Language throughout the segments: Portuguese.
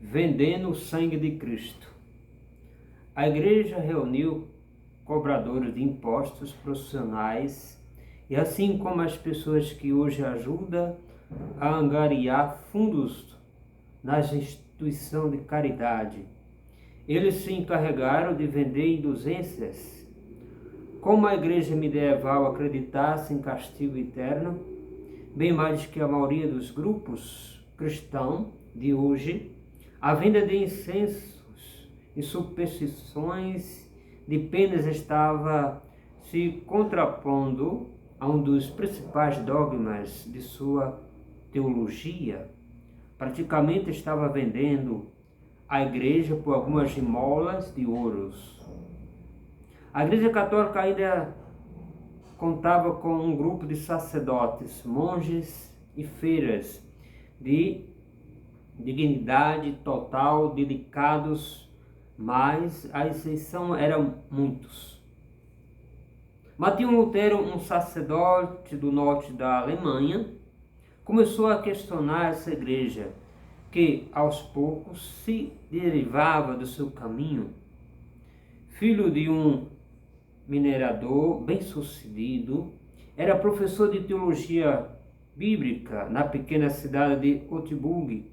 vendendo o sangue de Cristo. A igreja reuniu cobradores de impostos profissionais e assim como as pessoas que hoje ajudam a angariar fundos nas instituições de caridade. Eles se encarregaram de vender indulgências. Como a igreja medieval acreditasse em castigo eterno, bem mais que a maioria dos grupos cristãos de hoje, a venda de incensos e superstições de penas estava se contrapondo a um dos principais dogmas de sua teologia. Praticamente estava vendendo a igreja por algumas esmolas de ouros. A Igreja Católica ainda contava com um grupo de sacerdotes, monges e freiras de dignidade total, dedicados, mas a exceção eram muitos. Martinho Lutero, um sacerdote do norte da Alemanha, começou a questionar essa igreja, que aos poucos se derivava do seu caminho. Filho de um minerador bem-sucedido, era professor de teologia bíblica na pequena cidade de Ottburg.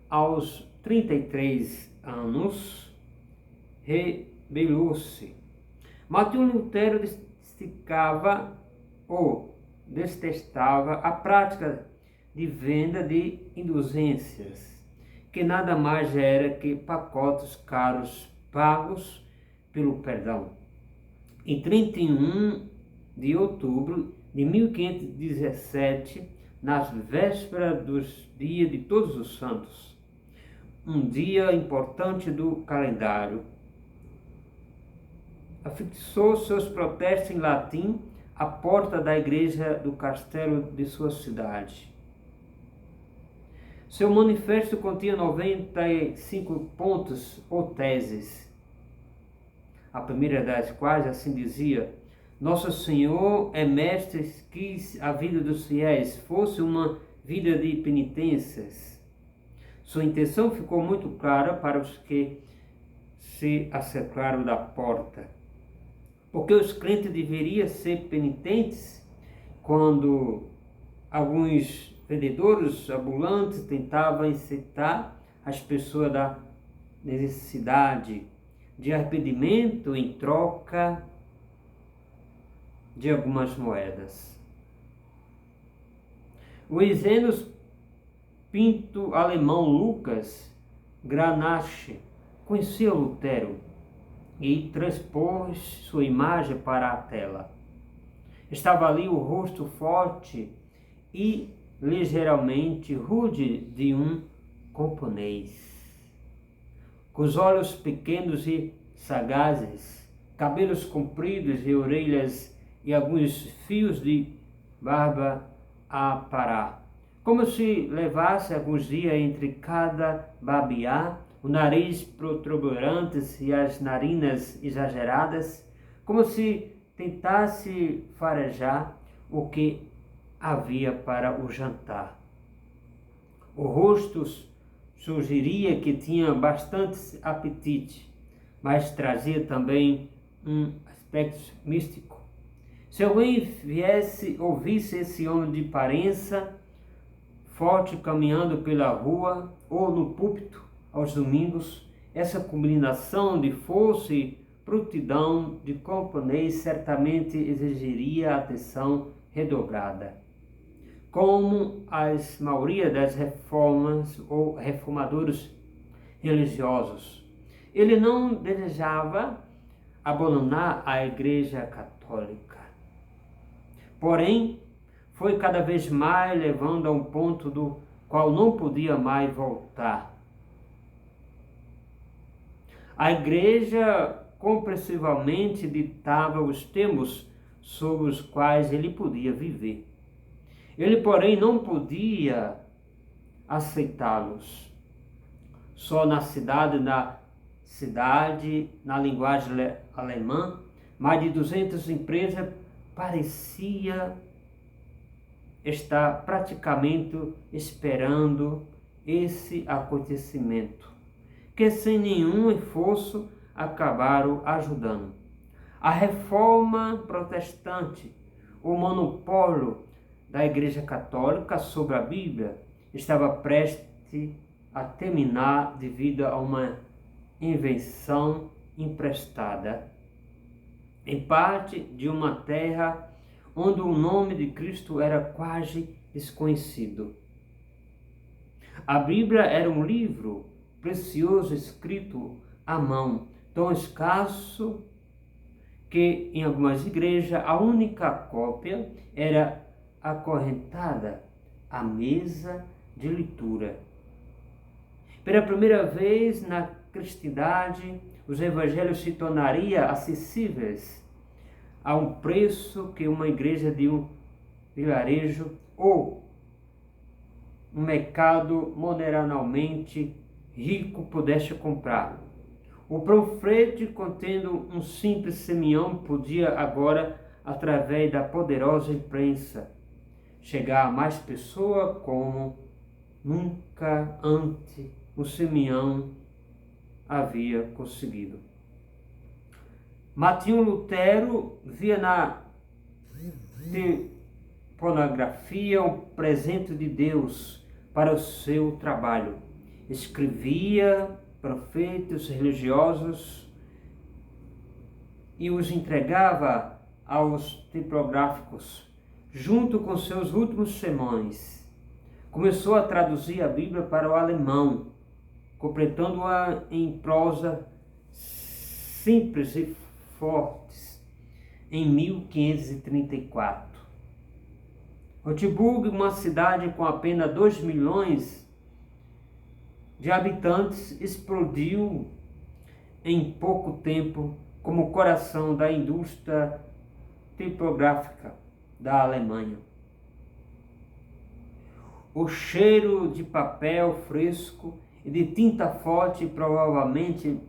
Aos 33 anos, rebelou-se. Martinho Lutero detestava a prática de venda de indulgências, que nada mais era que pacotes caros pagos pelo perdão. Em 31 de outubro de 1517, nas vésperas dos dias de Todos os Santos, um dia importante do calendário, afixou seus protestos em latim à porta da igreja do castelo de sua cidade. Seu manifesto continha 95 pontos ou teses, a primeira das quais assim dizia: Nosso Senhor é mestre, quis a vida dos fiéis fosse uma vida de penitências. Sua intenção ficou muito clara para os que se acercaram da porta, porque os crentes deveriam ser penitentes quando alguns vendedores ambulantes tentavam incitar as pessoas da necessidade de arrependimento em troca de algumas moedas. O Ezenos Pinto alemão Lucas Granache conhecia Lutero e transpôs sua imagem para a tela. Estava ali o rosto forte e ligeiramente rude de um camponês, com os olhos pequenos e sagazes, cabelos compridos e orelhas e alguns fios de barba a parar, como se levasse alguns dias entre cada barbear, o nariz protuberante e as narinas exageradas, como se tentasse farejar o que havia para o jantar. O rosto sugeria que tinha bastante apetite, mas trazia também um aspecto místico. Se alguém ouvisse esse homem de aparência forte caminhando pela rua ou no púlpito aos domingos, essa combinação de força e prontidão de camponês certamente exigiria atenção redobrada. Como a maioria das reformas ou reformadores religiosos, ele não desejava abandonar a Igreja Católica. Porém, foi cada vez mais levando a um ponto do qual não podia mais voltar. A Igreja compreensivelmente ditava os termos sobre os quais ele podia viver. Ele, porém, não podia aceitá-los. Só na cidade, na linguagem alemã, mais de 200 empresas parecia estar praticamente esperando esse acontecimento. que sem nenhum esforço acabaram ajudando. A reforma protestante, o monopólio da Igreja Católica sobre a Bíblia, estava prestes a terminar devido a uma invenção emprestada, em parte de uma terra onde o nome de Cristo era quase desconhecido. A Bíblia era um livro precioso escrito à mão, tão escasso que em algumas igrejas a única cópia era acorrentada à mesa de leitura. Pela primeira vez na cristandade, os evangelhos se tornariam acessíveis a um preço que uma igreja de um vilarejo ou um mercado moderadamente rico pudesse comprar. O panfleto contendo um simples semeão podia agora, através da poderosa imprensa, chegar a mais pessoas como nunca antes o semeão havia conseguido. Martinho Lutero via na tipografia o presente de Deus para o seu trabalho. Escrevia panfletos religiosos e os entregava aos tipográficos, junto com seus últimos sermões. Começou a traduzir a Bíblia para o alemão, completando-a em prosa simples e fortes, em 1534. Rotenburg, uma cidade com apenas 2 milhões de habitantes, explodiu em pouco tempo como o coração da indústria tipográfica da Alemanha. O cheiro de papel fresco e de tinta forte provavelmente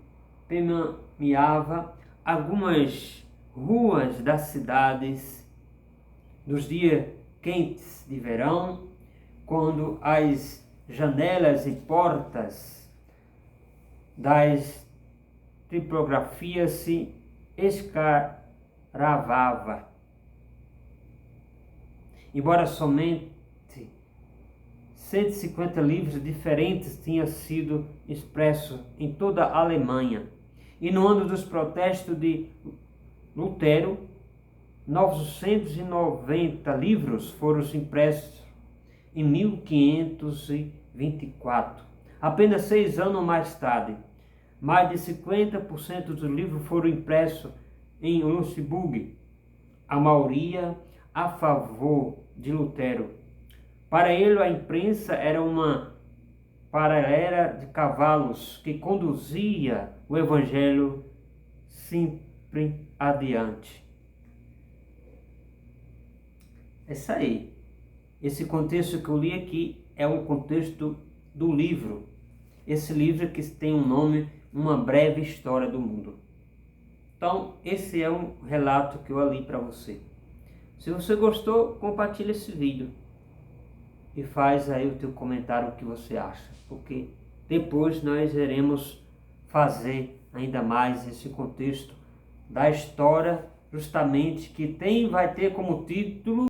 permeava algumas ruas das cidades nos dias quentes de verão, quando as janelas e portas das tipografias se escaravavam. Embora somente 150 livros diferentes tinham sido expressos em toda a Alemanha, e no ano dos protestos de Lutero, 990 livros foram impressos em 1524. Apenas 6 anos mais tarde, mais de 50% dos livros foram impressos em Luxemburgo, a maioria a favor de Lutero. Para ele, a imprensa era uma paralela de cavalos que conduzia o evangelho sempre adiante. É isso aí. Esse contexto que eu li aqui é um contexto do livro. Esse livro que tem um nome, Uma Breve História do Mundo. Então, esse é um relato que eu li para você. Se você gostou, compartilhe esse vídeo. E faz aí o teu comentário o que você acha. Porque depois nós iremos fazer ainda mais esse contexto da história, justamente que vai ter como título